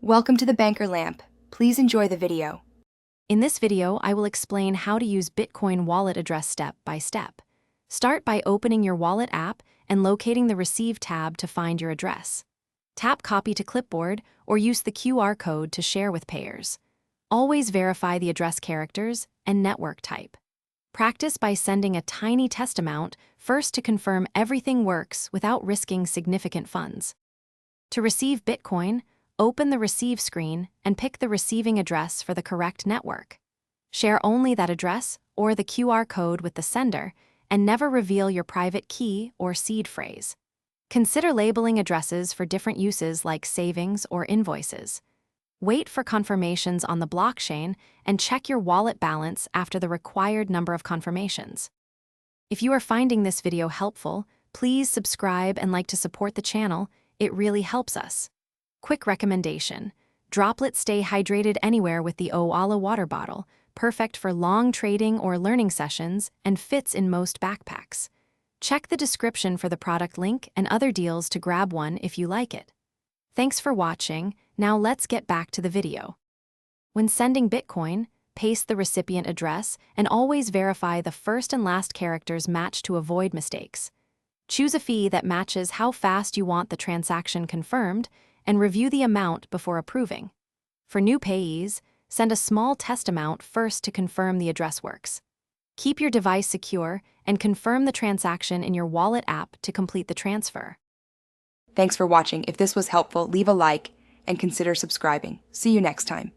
Welcome to the Banker Lamp. Please enjoy the video. In this video, I will explain how to use Bitcoin wallet address step by step. Start by opening your wallet app and locating the Receive tab to find your address. Tap Copy to Clipboard or use the QR code to share with payers. Always verify the address characters and network type. Practice by sending a tiny test amount first to confirm everything works without risking significant funds. To receive Bitcoin, open the Receive screen and pick the receiving address for the correct network. Share only that address or the QR code with the sender and never reveal your private key or seed phrase. Consider labeling addresses for different uses like savings or invoices. Wait for confirmations on the blockchain and check your wallet balance after the required number of confirmations. If you are finding this video helpful, please subscribe and like to support the channel. It really helps us. Quick recommendation: Droplet Stay Hydrated Anywhere with the Owala water bottle, perfect for long trading or learning sessions and fits in most backpacks. Check the description for the product link and other deals to grab one if you like it. Thanks for watching. Now let's get back to the video. When sending Bitcoin, paste the recipient address and always verify the first and last characters match to avoid mistakes. Choose a fee that matches how fast you want the transaction confirmed and review the amount before approving. For new payees, send a small test amount first to confirm the address works. Keep your device secure and confirm the transaction in your wallet app to complete the transfer. Thanks for watching. If this was helpful, leave a like and consider subscribing. See you next time.